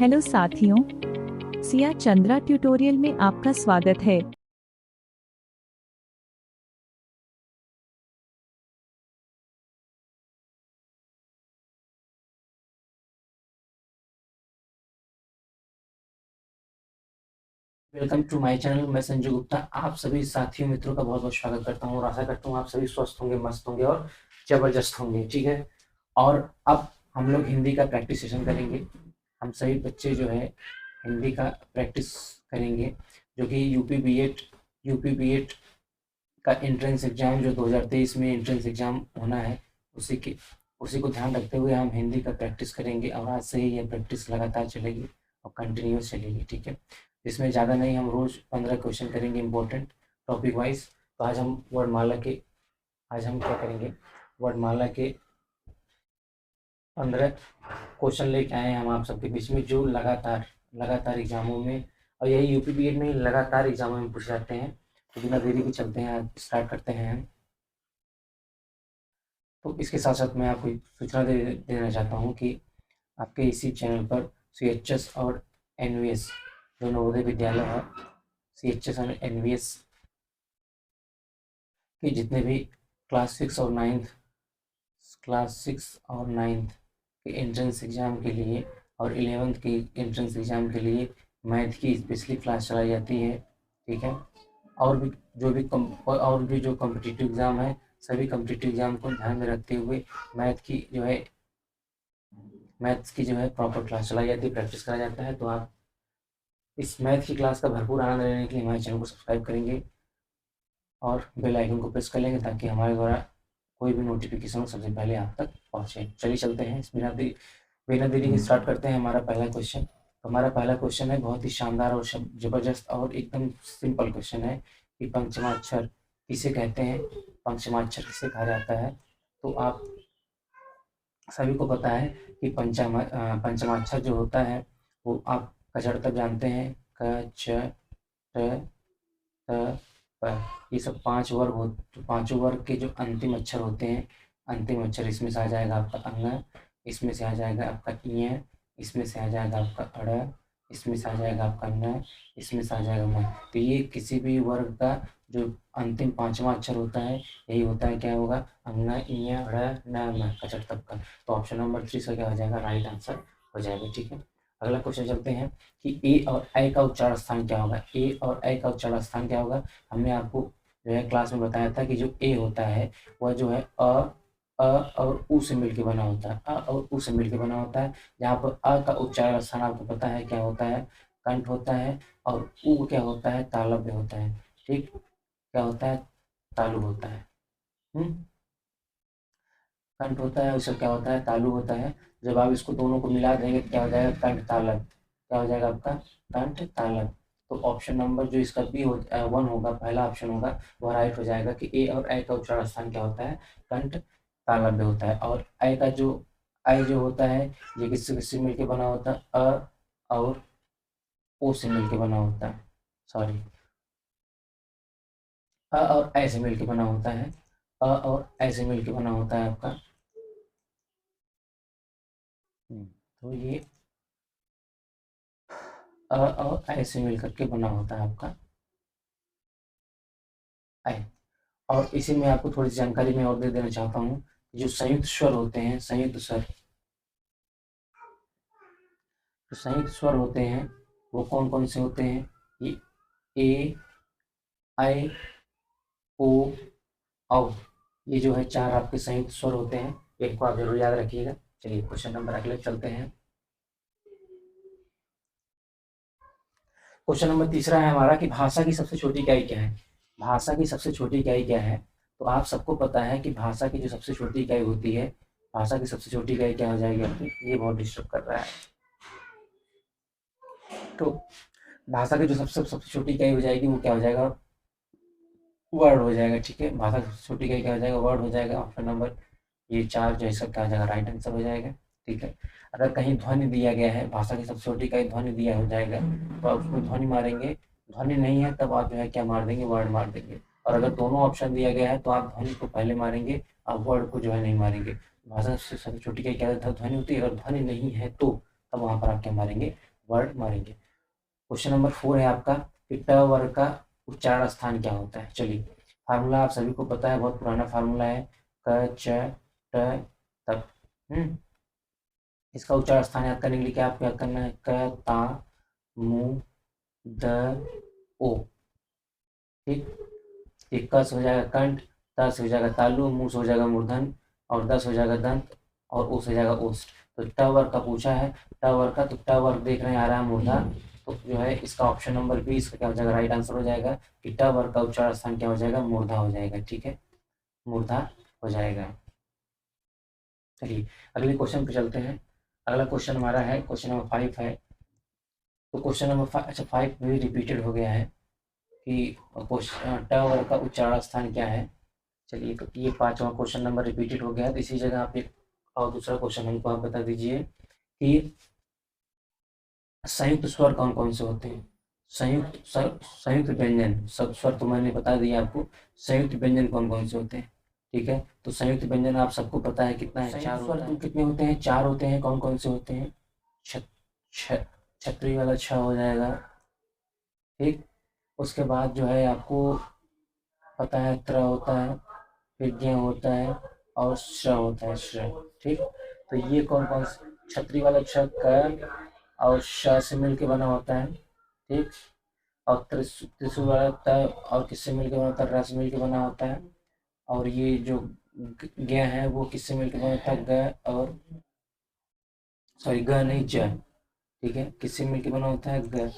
Hello साथियों, Siya Chandra tutorial में आपका स्वागत है। Welcome to my channel. मैं संजय गुप्ता आप सभी साथियों मित्रों का बहुत बहुत स्वागत करता हूँ और आशा करता हूँ आप सभी स्वस्थ होंगे, मस्त होंगे और जबरदस्त होंगे। ठीक है, और अब हम लोग हिंदी का प्रैक्टिस सेशन करेंगे। हम सभी बच्चे जो है हिंदी का प्रैक्टिस करेंगे, जो कि यूपी बीएड का एंट्रेंस एग्जाम जो 2023 में एंट्रेंस एग्जाम होना है, उसी को ध्यान रखते हुए हम हिंदी का प्रैक्टिस करेंगे। और आज से ही ये प्रैक्टिस लगातार चलेगी और कंटिन्यूस चलेगी। ठीक है, इसमें ज़्यादा नहीं, हम रोज़ 15 क्वेश्चन करेंगे इंपॉर्टेंट टॉपिक वाइज। तो आज हम क्या करेंगे, वर्णमाला के 15 क्वेश्चन लेके आए हैं हम आप सबके बीच में, जो लगातार एग्जामों में, और यही यूपी में लगातार एग्जामों में पूछे जाते हैं। तो बिना देरी के चलते हैं, स्टार्ट करते हैं हम। तो इसके साथ साथ मैं आपको सूचना देना चाहता हूँ कि आपके इसी चैनल पर CHS और NVS जो नवोदय विद्यालय है, CHS और NVS के जितने भी क्लास 6 और नाइन्थ के एंट्रेंस एग्ज़ाम के लिए और 11th के एंट्रेंस एग्ज़ाम के लिए मैथ की स्पेशली क्लास चलाई जाती है। ठीक है, और भी जो कॉम्पिटिटिव एग्ज़ाम है, सभी कॉम्पिटिटिव एग्ज़ाम को ध्यान में रखते हुए मैथ्स की जो है प्रॉपर क्लास चलाई जाती है, प्रैक्टिस करा जाता है। तो आप इस मैथ की क्लास का भरपूर आनंद लेने के लिए हमारे चैनल को सब्सक्राइब करेंगे और बेल आइकन को प्रेस कर लेंगे, ताकि हमारे द्वारा कोई भी नोटिफिकेशन सबसे पहले आप तक पहुँचे। चलिए चलते हैं, बिना देरी के स्टार्ट करते हैं हमारा पहला क्वेश्चन। तो हमारा पहला क्वेश्चन है बहुत ही शानदार और जबरदस्त और एकदम सिंपल क्वेश्चन है कि पंचमाक्षर किसे कहते हैं, पंचमाक्षर किसे कहा जाता है। तो आप सभी को पता है कि पंचमाक्षर जो होता है वो आप कचड़ तक जानते हैं, क च ट त प, ये सब 5 वर्ग हो, तो पांचों वर्ग के जो अंतिम अक्षर होते हैं, अंतिम अक्षर इसमें से आ जाएगा आपका अंग, इसमें से आ जाएगा आपका इ, इसमें से आ जाएगा आपका अड़, इसमें से आ जाएगा आपका न, इसमें से आ जाएगा म। तो ये किसी भी वर्ग का जो अंतिम 5वां अक्षर होता है, यही होता है, क्या होगा, अंग, इ, अड़, न, म, कचड़ तक का। तो ऑप्शन नंबर 3 से क्या हो जाएगा, राइट आंसर हो जाएगा। ठीक है, अगला क्वेश्चन चलते हैं कि ए और ए का उच्चारण स्थान क्या होगा। ए और ए का उच्चारण स्थान क्या होगा, हमने आपको जो है क्लास में बताया था कि जो ए होता है वह जो है और उ से मिलकर बना होता है, अ और उ से मिलकर बना होता है। जहाँ पर अ का उच्चारण स्थान आपको पता है क्या होता है, कंठ होता है, और उ क्या होता है, तालव्य होता है। ठीक, क्या होता है, तालु होता है। कंठ होता है, उसका क्या होता है, तालु होता है। जब आप इसको दोनों को मिला देंगे तो क्या हो जाएगा, कंठ तालव। क्या हो जाएगा आपका, कंठ तालव। तो ऑप्शन नंबर जो इसका वन होगा, पहला ऑप्शन होगा, वह राइट हो जाएगा कि ए और ए का उच्चारण स्थान क्या होता है, कंठ तालव्य होता है। और ए जो होता है, ये किससे किससे मिलकर बना होता है, अ और ओ से मिलकर बना होता है। सॉरी, अ और ए से मिलकर बना होता है, अ और ए से मिलकर बना होता है आपका। तो ये और ऐ से मिल करके बना होता है आपका ऐ। और इसी में आपको थोड़ी जानकारी मैं और दे देना चाहता हूँ, जो संयुक्त स्वर होते हैं, वो कौन कौन से होते हैं, ये ए, ऐ, ओ, औ, ये जो है 4 आपके संयुक्त स्वर होते हैं, इनको आप जरूर याद रखिएगा। चलिए क्वेश्चन नंबर अगले चलते हैं। क्वेश्चन नंबर तीसरा है हमारा कि भाषा की सबसे छोटी इकाई क्या है। भाषा की सबसे छोटी इकाई क्या है, तो आप सबको पता है कि भाषा की जो सबसे छोटी इकाई होती है, भाषा की सबसे छोटी इकाई क्या हो जाएगी आपकी, ये बहुत डिस्टर्ब कर रहा है। तो भाषा की जो सबसे छोटी इकाई हो जाएगी वो क्या हो जाएगा, वर्ड हो जाएगा। ठीक है, भाषा की सबसे छोटी इकाई क्या हो जाएगा, वर्ड हो जाएगा। ऑप्शन नंबर ये 4 जो इसका क्या हो जाएगा, राइट आंसर हो जाएगा। ठीक है, अगर कहीं ध्वनि दिया गया है, भाषा की सबसे छोटी इकाई ध्वनि दिया हो जाएगा, तो आप उसमें ध्वनि मारेंगे। ध्वनि नहीं है तब आप जो है क्या मार देंगे, वर्ड मार देंगे। और अगर दोनों ऑप्शन दिया गया है तो आप ध्वनि को पहले मारेंगे, आप वर्ड को जो है नहीं मारेंगे। भाषा से सबसे छोटी इकाई क्या ध्वनि होती है, अगर ध्वनि नहीं है तो तब वहाँ पर आप क्या मारेंगे, वर्ड मारेंगे। क्वेश्चन नंबर 4 है आपका कि ट वर्ग का उच्चारण स्थान क्या होता है। चलिए, फार्मूला आप सभी को पता है, बहुत पुराना फार्मूला है, क च ट तक। इसका उच्चारण स्थान याद करने के लिए क्या आपको याद करना है, क ता मु द ओ। ठीक, एक क से हो जाएगा कंठ, त से हो जाएगा तालु, मु से हो जाएगा मूर्धन, और द से हो जाएगा दंत, और ओ से हो जाएगा ओष्ठ। तो ट वर्ग का पूछा है, ट वर्ग का, तो ट वर्ग देख रहे हैं आ रहा है मूर्धा, तो जो है इसका ऑप्शन नंबर बी इसका क्या हो जाएगा, राइट आंसर हो जाएगा कि ट वर्ग का उच्चारण स्थान क्या हो जाएगा, मूर्धा हो जाएगा। ठीक है, मूर्धा हो जाएगा। चलिए अगले क्वेश्चन पे चलते हैं। अगला क्वेश्चन हमारा है क्वेश्चन नंबर 5 है। तो क्वेश्चन नंबर 5, अच्छा 5 भी रिपीटेड हो गया है कि ट वर्ग का उच्चारण स्थान क्या है। चलिए, तो ये 5वां क्वेश्चन नंबर रिपीटेड हो गया है, तो इसी जगह आप एक और दूसरा क्वेश्चन हमको आप बता दीजिए कि संयुक्त स्वर कौन कौन से होते हैं। संयुक्त व्यंजन, सब स्वर तो मैंने बता दिया आपको, संयुक्त व्यंजन कौन कौन से होते हैं। ठीक है, तो संयुक्त व्यंजन आप सबको पता है कितना है, चार स्वर तो कितने होते हैं, 4 होते हैं। कौन कौन से होते हैं, छतरी वाला छ हो जाएगा। ठीक, उसके बाद जो है आपको पता है त्र होता है, फिर ज्ञ होता है, और श्र होता है, श्र। ठीक, तो ये कौन कौन से, छतरी वाला छ क और श से मिल के बना होता है। ठीक, और त्रिशूल वाला त और किससे मिल के बना होता है, र से मिल के बना होता है। और ये जो ग है वो किससे मिल के बना होता है, ग और सॉरी ग नहीं ज। ठीक है, किससे मिल के बना होता है, ग।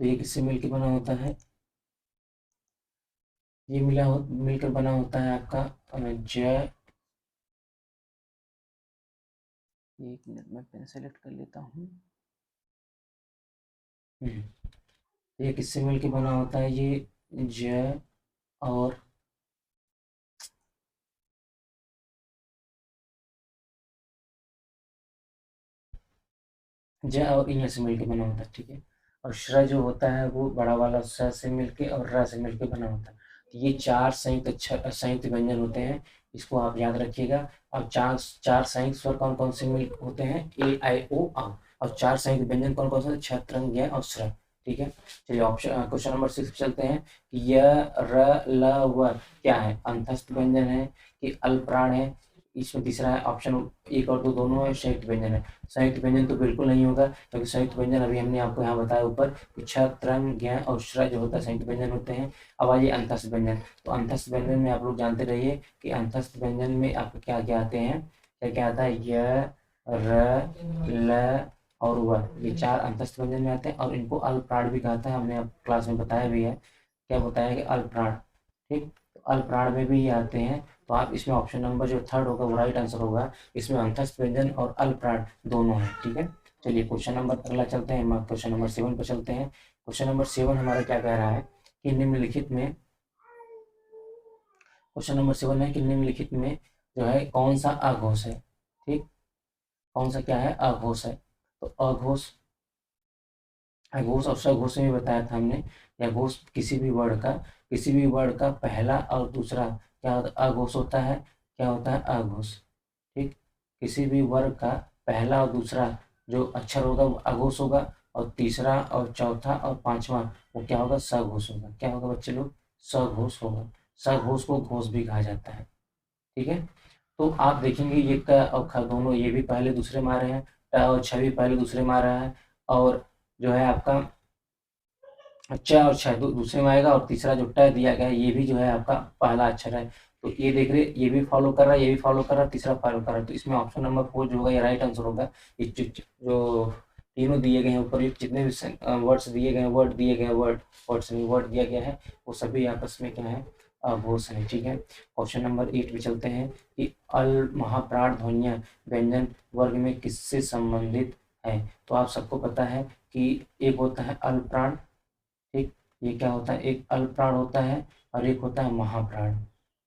तो ये किससे मिल के बना होता है, ये मिलकर बना होता है आपका ज। एक मिनट में पेन सेलेक्ट कर लेता हूँ। ये किससे मिलके बना होता है, ये ज और ज और इ से मिलके बना होता है। ठीक है, और श्र जो होता है वो बड़ा वाला स से मिलके और र से मिलके बना होता है। तो ये 4 संयुक्त व्यंजन होते हैं, इसको आप याद रखिएगा। और चार संयुक्त स्वर कौन कौन से मिल होते हैं, ए आई ओ औ। और 4 संयुक्त व्यंजन कौन कौन से, छ त्र ज्ञ और श्र। ठीक है, चलिए ऑप्शन क्वेश्चन नंबर 6 पे चलते हैं कि य र ल व क्या है, अंतस्थ व्यंजन है कि अल्पप्राण है। इसमें तीसरा है ऑप्शन 1 और 2 दोनों है, संयुक्त व्यंजन है। संयुक्त व्यंजन तो बिल्कुल नहीं होगा, क्योंकि संयुक्त व्यंजन अभी हमने आपको यहाँ बताया ऊपर कि छ त्र ज्ञ और श्र जो होता है संयुक्त व्यंजन होते हैं। अब आइए अंतस्थ व्यंजन। तो अंतस्थ व्यंजन में आप लोग जानते रहिए कि अंतस्थ व्यंजन में आपको क्या क्या आते हैं, क्या क्या आता है, य र ल और व, ये 4 अंतस्थ व्यंजन में आते हैं। और इनको अल्पप्राण भी कहता है, हमने आप क्लास में बताया भी है, क्या बताया कि अल्पप्राण। ठीक, तो अल्पप्राण में भी ये आते हैं। तो आप इसमें ऑप्शन नंबर जो 3rd होगा वो राइट आंसर होगा, इसमें अंतस्थ व्यंजन और अल्पप्राण दोनों है। ठीक है, चलिए क्वेश्चन नंबर अगला चलते हैं, क्वेश्चन नंबर 7 पर चलते हैं। क्वेश्चन नंबर 7 हमारा क्या कह रहा है कि निम्नलिखित में, क्वेश्चन नंबर 7 है कि निम्नलिखित में जो है कौन सा अघोष है। ठीक, कौन सा क्या है, अघोष है। तो अघोष और सघोष में बताया था हमने, या घोष किसी भी वर्ड का पहला और दूसरा क्या होता है, अघोष होता है। क्या होता है, अघोष। ठीक, किसी भी वर्ग का पहला और दूसरा जो अक्षर होगा वो अघोष होगा, और तीसरा और चौथा और पांचवा वो क्या होगा, सघोष होगा। क्या होगा बच्चे लोग, सघोष होगा। सघोष को घोष भी कहा जाता है। ठीक है, तो आप देखेंगे ये क और ख दोनों ये भी पहले दूसरे में आ रहे हैं, ट और छ भी पहले दूसरे में आ रहा है, और जो है आपका च और छ दूसरे में आएगा, और तीसरा जो ट दिया गया है ये भी जो है आपका पहला अक्षर है। तो ये देख रहे, ये भी फॉलो कर रहा है, ये भी फॉलो कर रहा है, तीसरा फॉलो कर रहा है। तो इसमें ऑप्शन नंबर 4 जो होगा ये राइट आंसर होगा। ये जो तीनों दिए गए हैं ऊपर, जितने भी वर्ड्स दिए गए हैं, वर्ड दिया गया है, वो सभी आपस में क्या है, अघोष है। ठीक है, क्वेश्चन नंबर 8 पे चलते हैं कि अल महाप्राण ध्वनियाँ व्यंजन वर्ग में किससे संबंधित है। तो आप सबको पता है कि एक होता है अल्पप्राण। ठीक, ये क्या होता है, एक अल्पप्राण होता है और एक होता है महाप्राण।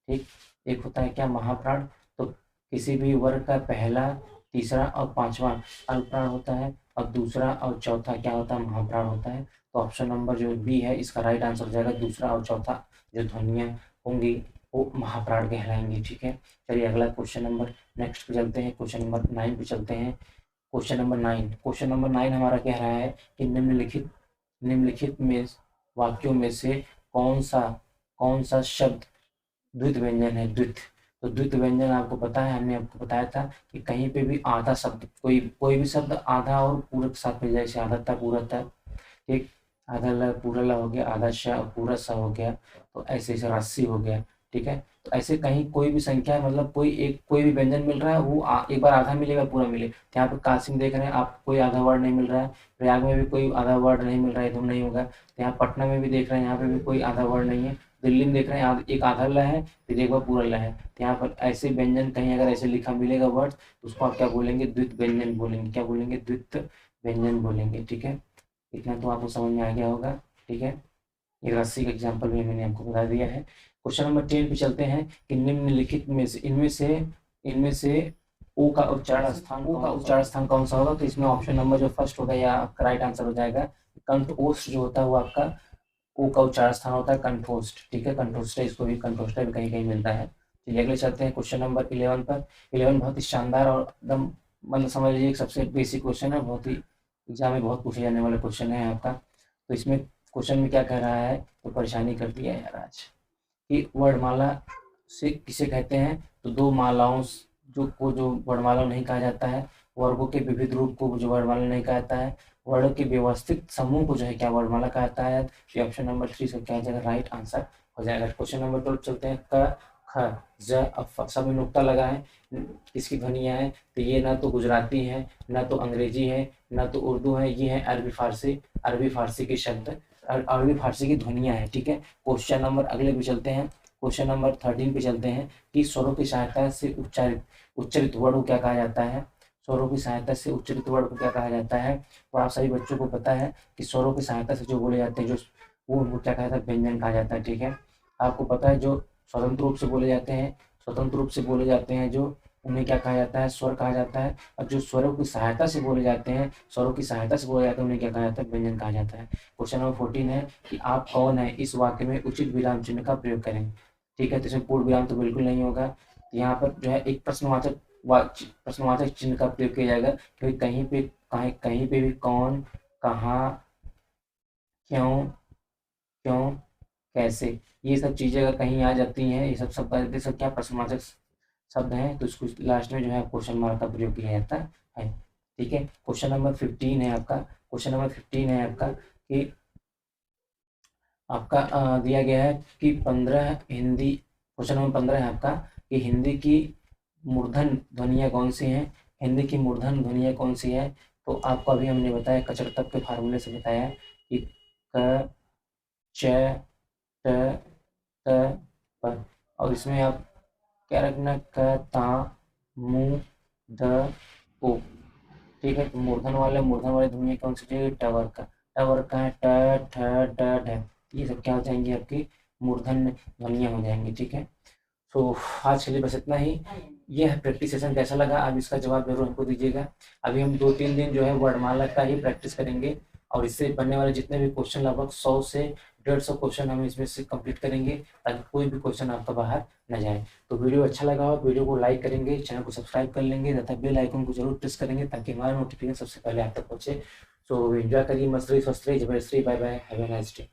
ठीक, एक होता है क्या, महाप्राण। तो किसी भी वर्ग का पहला, तीसरा और पांचवा अल्पप्राण होता है, और दूसरा और चौथा क्या होता है, महाप्राण होता है। तो ऑप्शन नंबर जो बी है इसका राइट आंसर हो जाएगा, दूसरा और चौथा जो ध्वनियाँ होंगी वो महाप्राण कहलाएंगे। ठीक है, चलिए अगला क्वेश्चन नंबर नेक्स्ट पे चलते हैं, क्वेश्चन नंबर 9 पे चलते हैं। क्वेश्चन नंबर 9 हमारा कह रहा है कि निम्नलिखित में वाक्यों में से कौन सा शब्द द्वित व्यंजन है। द्वित, तो द्वित व्यंजन आपको पता है, हमने आपको बताया था कि कहीं पे भी आधा शब्द, कोई भी शब्द आधा और पूरा के साथ मिल जाए, जैसे आधा था पूरा था, ठीक, आधा ल पूरा ल हो गया, आधा श पूरा स हो गया, तो ऐसे ऐसे रस्सी हो गया। ठीक है, तो ऐसे कहीं कोई भी संख्या मतलब कोई भी व्यंजन मिल रहा है वो एक बार आधा मिलेगा पूरा मिले। तो यहाँ पे काशी में देख रहे हैं आप, कोई आधा वर्ड नहीं मिल रहा है, प्रयाग में भी कोई आधा वर्ड नहीं मिल रहा है, एकदम नहीं होगा। तो यहाँ पटना में भी देख रहे हैं, यहाँ पे भी कोई आधा वर्ड नहीं है। दिल्ली में देख रहे हैं एक आधा ल है, फिर एक बार पूरा ल है। तो यहाँ पर ऐसे व्यंजन कहीं अगर ऐसे लिखा मिलेगा वर्ड, तो उसको आप क्या बोलेंगे, द्वित व्यंजन बोलेंगे। क्या बोलेंगे, द्वित व्यंजन बोलेंगे। ठीक है, इतना तो आपको समझ में आ गया होगा। ठीक है, ये रस्सी का एग्जाम्पल भी मैंने आपको बता दिया है। क्वेश्चन नंबर 10 पे चलते हैं कि निम्नलिखित में से इनमें से ओ का उच्चारण स्थान कौन सा होगा। तो इसमें ऑप्शन नंबर जो फर्स्ट होगा या आपका राइट आंसर हो जाएगा। कंठोष्ठ जो होता है वो आपका ओ का उच्चारण स्थान होता है कंठोष्ठ। ठीक है, कंठोष्ठ, इसको भी कंठोष्ठ भी कहीं कहीं मिलता है। चलिए अगले चलते हैं क्वेश्चन नंबर 11 पर। 11 बहुत ही शानदार और एकदम मतलब समझ लीजिए एक सबसे बेसिक क्वेश्चन है, बहुत ही एग्जाम में बहुत पूछे जाने वाला क्वेश्चन है आपका। तो इसमें क्वेश्चन में क्या कह रहा है, तो परेशानी कर दिया है यार आज, कि वर्णमाला से किसे कहते हैं। तो दो मालाओं जो वर्णमाला नहीं कहा जाता है, वर्गों के विविध रूप को जो वर्णमाला नहीं कहा जाता है, वर्ण के व्यवस्थित समूह को जो है क्या वर्णमाला कहता है। तो ऑप्शन नंबर 3 इसका क्या हो जाएगा, राइट आंसर हो जाएगा। क्वेश्चन नंबर 12 चलते हैं। क ख ज अ सब में नुक्ता लगा है, किसकी ध्वनियाँ हैं। तो ये ना तो गुजराती है, ना तो अंग्रेजी है, ना तो उर्दू है, ये है अरबी फारसी के शब्द, अरबी फारसी की ध्वनियाँ हैं। ठीक है, क्वेश्चन नंबर अगले पे चलते हैं, क्वेश्चन नंबर 13 पे चलते हैं कि स्वरों की सहायता से उच्चरित वर्ण को क्या कहा जाता है। स्वरों की सहायता से उच्चरित वर्ण को क्या कहा जाता है। तो आप सभी बच्चों को पता है कि स्वरों की सहायता से जो बोले जाते हैं जो वो उनको क्या कहा जाता है, व्यंजन कहा जाता है। ठीक है, आपको पता है जो स्वतंत्र रूप से बोले जाते हैं जो उन्हें क्या कहा जाता है, स्वर कहा जाता है। और जो स्वरों की सहायता से बोले जाते हैं उन्हें क्या कहा जाता है, व्यंजन कहा जाता है। क्वेश्चन नंबर 14 है कि आप कौन है, इस वाक्य में उचित विराम चिन्ह का प्रयोग करें। ठीक है, तो इसमें पूर्ण विराम तो बिल्कुल नहीं होगा। यहाँ पर जो है एक प्रश्नवाचक चिन्ह का प्रयोग किया जाएगा, क्योंकि कहीं पे भी कौन, कहाँ, क्यों, कैसे, ये सब चीजें अगर कहीं आ जाती हैं, ये सब क्या प्रश्नवाचक शब्द हैं, तो इसको लास्ट में जो है क्वेश्चन मार्क का प्रयोग किया जाता है। ठीक है, क्वेश्चन नंबर 15 है आपका कि आपका दिया गया है कि 15 हिंदी, क्वेश्चन नंबर 15 है आपका कि हिंदी की मूर्धन ध्वनियाँ कौन सी हैं। तो आपको अभी हमने बताया कचरतक के फार्मूले से बताया कि क च ट त प, और इसमें आप क्या रखना, क ता मु द ओ। ठीक है, तो मूर्धन वाले ध्वनि कौन सी चाहिए, टवर का है, ट ठ ड ढ, ये सब क्या हो जाएंगे, आपकी मूर्धन ध्वनियाँ हो जाएंगी। ठीक है, तो आज के लिए बस इतना ही। ये है प्रैक्टिस सेशन, कैसा लगा आप इसका जवाब जरूर हमको दीजिएगा। अभी हम 2-3 दिन जो है वर्णमाला का ही प्रैक्टिस करेंगे, और इससे बनने वाले जितने भी क्वेश्चन, लगभग 100 से 150 क्वेश्चन हम इसमें से कंप्लीट करेंगे, ताकि कोई भी क्वेश्चन आपका बाहर न जाए। तो वीडियो अच्छा लगा हो, वीडियो को लाइक करेंगे, चैनल को सब्सक्राइब कर लेंगे तथा बेल आइकन को जरूर प्रेस करेंगे, ताकि हमारा नोटिफिकेशन सबसे पहले आप तक पहुंचे। तो एंजॉय करिए, मस्त रहिए, स्वस्थ रहिए, जबरदस्त रहिए, bye bye, have a nice day.